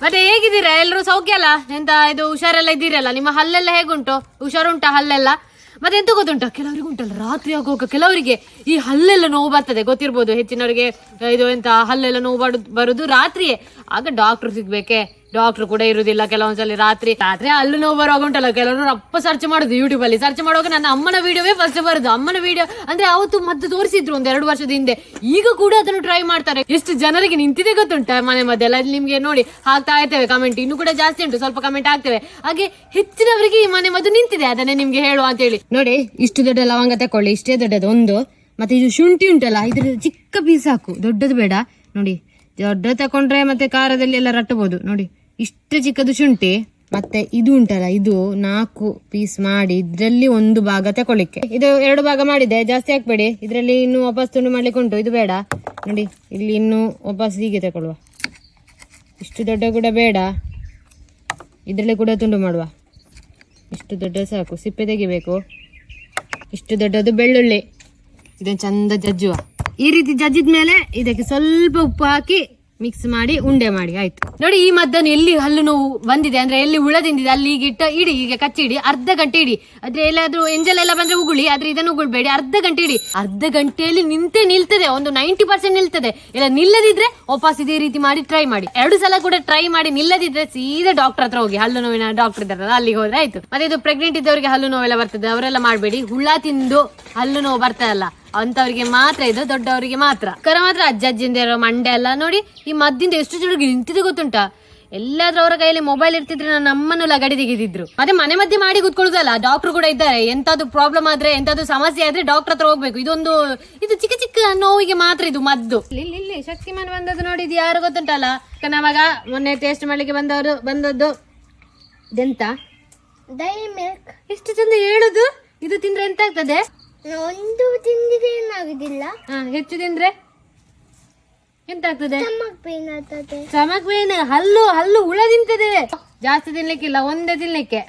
ಮತ್ತೆ ಹೇಗಿದ್ದೀರಾ ಎಲ್ಲರೂ? ಸೌಖ್ಯ ಅಲ್ಲ? ಎಂತ ಇದು ಹುಷಾರೆಲ್ಲ ಇದ್ದೀರಲ್ಲ? ನಿಮ್ಮ ಹಲ್ಲೆಲ್ಲ ಹೇಗುಂಟು? ಹುಷಾರುಂಟಾ ಹಲ್ಲೆಲ್ಲ? ಮತ್ತೆ ಎಂತ ಗೊತ್ತುಂಟ, ಕೆಲವರಿಗೆ ಉಂಟಲ್ಲ ರಾತ್ರಿ ಆಗುವಾಗ ಕೆಲವರಿಗೆ ಈ ಹಲ್ಲೆಲ್ಲ ನೋವು ಬರ್ತದೆ, ಗೊತ್ತಿರ್ಬೋದು ಹೆಚ್ಚಿನವರಿಗೆ. ಇದು ಎಂತ ಹಲ್ಲೆಲ್ಲ ನೋವು ಬರುದು ರಾತ್ರಿಯೇ. ಆಗ ಡಾಕ್ಟರ್ ಸಿಗ್ಬೇಕೆ? ಡಾಕ್ಟರ್ ಕೂಡ ಇರುದಿಲ್ಲ ಕೆಲವೊಂದ್ಸಲಿ. ರಾತ್ರಿ ಹಲ್ಲು ನೋವು ಬರುವಾಗ ಉಂಟಲ್ಲ, ಕೆಲವರು ಅಪ್ಪ ಸರ್ಚ್ ಮಾಡುದು ಯೂಟ್ಯೂಬ್ ಅಲ್ಲಿ. ಸರ್ಚ್ ಮಾಡುವಾಗ ನನ್ನ ಅಮ್ಮನ ವಿಡಿಯೋವೇ ಫಸ್ಟ್ ಬರುದು. ಅಮ್ಮನ ವಿಡಿಯೋ ಅಂದ್ರೆ ಅವತ್ತು ಮದ್ದು ತೋರಿಸಿದ್ರು 1-2 ವರ್ಷದ ಹಿಂದೆ. ಈಗ ಕೂಡ ಅದನ್ನು ಟ್ರೈ ಮಾಡ್ತಾರೆ. ಎಷ್ಟು ಜನರಿಗೆ ನಿಂತಿದೆ ಗೊತ್ತುಂಟ ಮನೆ ಮದ್ದೆಲ್ಲ. ನಿಮ್ಗೆ ನೋಡಿ ಹಾಕ್ತಾ ಇರ್ತೇವೆ ಕಮೆಂಟ್, ಇನ್ನು ಕೂಡ ಜಾಸ್ತಿ ಉಂಟು, ಸ್ವಲ್ಪ ಕಮೆಂಟ್ ಆಗ್ತೇವೆ. ಹಾಗೆ ಹೆಚ್ಚಿನವರಿಗೆ ಈ ಮನೆ ಮದ್ದು ನಿಂತಿದೆ, ಅದನ್ನೇ ನಿಮ್ಗೆ ಹೇಳುವ ಅಂತ ಹೇಳಿ. ನೋಡಿ, ಇಷ್ಟು ದೊಡ್ಡ ಲವಂಗ ತಕೊಳ್ಳಿ, ಇಷ್ಟೇ ದೊಡ್ಡದು ಒಂದು. ಮತ್ತೆ ಇದು ಶುಂಠಿ ಉಂಟಲ್ಲ, ಇದ್ರ ಚಿಕ್ಕ ಪೀಸ್ ಹಾಕು, ದೊಡ್ಡದು ಬೇಡ. ನೋಡಿ, ದೊಡ್ಡ ತಕೊಂಡ್ರೆ ಮತ್ತೆ ಖಾರದಲ್ಲಿ ಎಲ್ಲ ರಟ್ಟಬಹುದು. ನೋಡಿ, ಇಷ್ಟು ಚಿಕ್ಕದು ಶುಂಠಿ. ಮತ್ತೆ ಇದು ಉಂಟಲ್ಲ, ಇದು 4 ಪೀಸ್ ಮಾಡಿ ಇದ್ರಲ್ಲಿ 1 ಭಾಗ ತಕೊಳ್ಳಿಕ್ಕೆ. ಇದು 2 ಭಾಗ ಮಾಡಿದೆ, ಜಾಸ್ತಿ ಹಾಕ್ಬೇಡಿ. ಇದ್ರಲ್ಲಿ ಇನ್ನು ವಾಪಸ್ ತುಂಡು ಮಾಡ್ಲಿಕ್ಕೆ ಉಂಟು, ಇದು ಬೇಡ. ನೋಡಿ, ಇಲ್ಲಿ ಇನ್ನು ವಾಪಸ್ ಹೀಗೆ ತಗೊಳ್ಳುವ. ಇಷ್ಟು ದೊಡ್ಡ ಕೂಡ ಬೇಡ, ಇದ್ರಲ್ಲಿ ಕೂಡ ತುಂಡು ಮಾಡುವ. ಇಷ್ಟು ದೊಡ್ಡ ಸಾಕು, ಸಿಪ್ಪೆ ತೆಗಿಬೇಕು. ಇಷ್ಟು ದೊಡ್ಡದು ಬೆಳ್ಳುಳ್ಳಿ, ಇದನ್ನು ಚಂದ ಜಜ್ಜುವ. ಈ ರೀತಿ ಜಜ್ಜಿದ ಮೇಲೆ ಇದಕ್ಕೆ ಸ್ವಲ್ಪ ಉಪ್ಪು ಹಾಕಿ ಮಿಕ್ಸ್ ಮಾಡಿ ಉಂಡೆ ಮಾಡಿ ಆಯ್ತು. ನೋಡಿ, ಈ ಮದ್ದನ್ನು ಎಲ್ಲಿ ಹಲ್ಲು ನೋವು ಬಂದಿದೆ ಅಂದ್ರೆ ಎಲ್ಲಿ ಹುಳದಿಂದಿದೆ ಅಲ್ಲಿ ಈಗ ಇಡಿ, ಈಗ ಕಚ್ಚಿ ಇಡಿ, ಅರ್ಧ ಗಂಟೆ ಇಡಿ. ಆದ್ರೆ ಎಲ್ಲಾದ್ರೂ ಎಂಜಲ್ ಎಲ್ಲ ಬಂದ್ರೆ ಉಗುಳಿ, ಆದ್ರೆ ಇದನ್ನು ಉಗುಳ್ಬೇಡಿ. ಅರ್ಧ ಗಂಟೆ ಇಡಿ. ಅರ್ಧ ಗಂಟೆಯಲ್ಲಿ ನಿಲ್ತದೆ, ಒಂದು 90% ನಿಲ್ತದೆ. ಇಲ್ಲ ನಿಲ್ಲದಿದ್ರೆ ವಾಪಸ್ ಇದೇ ರೀತಿ ಮಾಡಿ ಟ್ರೈ ಮಾಡಿ. 2 ಸಲ ಕೂಡ ಟ್ರೈ ಮಾಡಿ. ನಿಲ್ಲದಿದ್ರೆ ಸೀದಾ ಡಾಕ್ಟರ್ ಹತ್ರ ಹೋಗಿ, ಹಲ್ಲು ನೋವಿನ ಡಾಕ್ಟರ್ ಇದ್ದಾರಲ್ಲ ಅಲ್ಲಿಗೆ ಹೋದ್ರೆ ಆಯ್ತು. ಮತ್ತೆ ಇದು ಪ್ರೆಗ್ನೆಂಟ್ ಇದ್ದವರಿಗೆ ಹಲ್ಲು ನೋವೆಲ್ಲ ಬರ್ತದೆ, ಅವರೆಲ್ಲ ಮಾಡಬೇಡಿ. ಹುಳ ತಿಂದು ಹಲ್ಲು ನೋವು ಬರ್ತದಲ್ಲ ಅಂತವರಿಗೆ ಮಾತ್ರ ಇದು, ದೊಡ್ಡವರಿಗೆ ಮಾತ್ರ. ಮಾತ್ರ ಅಜ್ಜಿಂದಿರೋ ಮಂಡೆ ಎಲ್ಲ ನೋಡಿ. ಈ ಮದ್ದಿಂದ ಎಷ್ಟು ಜನರಿಗೆ ನಿಂತಿದೆ ಗೊತ್ತುಂಟಾ? ಎಲ್ಲಾದ್ರೂ ಅವರ ಕೈಯಲ್ಲಿ ಮೊಬೈಲ್ ಇರ್ತಿದ್ರೆ ನನ್ನ ಅಮ್ಮನ್ನು ಲಗಡಿ ತೆಗೆದಿದ್ರು. ಮತ್ತೆ ಮನೆ ಮಧ್ಯೆ ಮಾಡಿ ಕೂತ್ಕೊಳ್ಳೋದಲ್ಲ, ಡಾಕ್ಟರ್ ಕೂಡ ಇದ್ದಾರೆ. ಎಂತಾದ್ರು ಪ್ರಾಬ್ಲಮ್ ಆದ್ರೆ, ಎಂತಾದ್ರು ಸಮಸ್ಯೆ ಆದ್ರೆ ಡಾಕ್ಟರ್ ಹತ್ರ ಹೋಗ್ಬೇಕು. ಇದು ಚಿಕ್ಕ ಚಿಕ್ಕ ನೋವಿಗೆ ಮಾತ್ರ ಇದು ಮದ್ದು. ಇಲ್ಲಿ ಶಕ್ತಿಮಾನ್ ಬಂದದ್ದು ನೋಡಿದ್ ಯಾರು ಗೊತ್ತುಂಟಲ್ಲ? ನಾವಾಗ ಮೊನ್ನೆ ಟೇಸ್ಟ್ ಮಾಡ್ಲಿಕ್ಕೆ ಬಂದದ್ದು ಇದೆಂತ ಡೈರಿ ಮಿಲ್ಕ್. ಎಷ್ಟು ಚಂದ ಹೇಳುದು. ಇದು ತಿಂದ್ರೆ ಎಂತ ಆಗ್ತದೆ? ಒಂದು ತಿಂದಿದ್ರೆ ಏನಾಗುದಿಲ್ಲ, ಹೆಚ್ಚು ತಿಂದ್ರೆ ಎಂತ ಆಗ್ತದೆ? Stomach pain. ಹಲ್ಲು ಹುಳ ತಿಂತದೆ. ಜಾಸ್ತಿ ತಿನ್ಲಿಕ್ಕಿಲ್ಲ, ಒಂದೇ ತಿನ್ಲಿಕ್ಕೆ.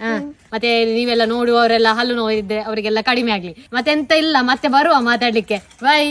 ಮತ್ತೆ ನೀವೆಲ್ಲ ನೋಡುವವರೆಲ್ಲ ಹಲ್ಲು ನೋವಿದ್ರೆ ಅವರಿಗೆಲ್ಲ ಕಡಿಮೆ ಆಗ್ಲಿ. ಮತ್ತೆ ಎಂತ ಇಲ್ಲ, ಮತ್ತೆ ಬರುವ ಮಾತಾಡ್ಲಿಕ್ಕೆ. ಬಾಯ್.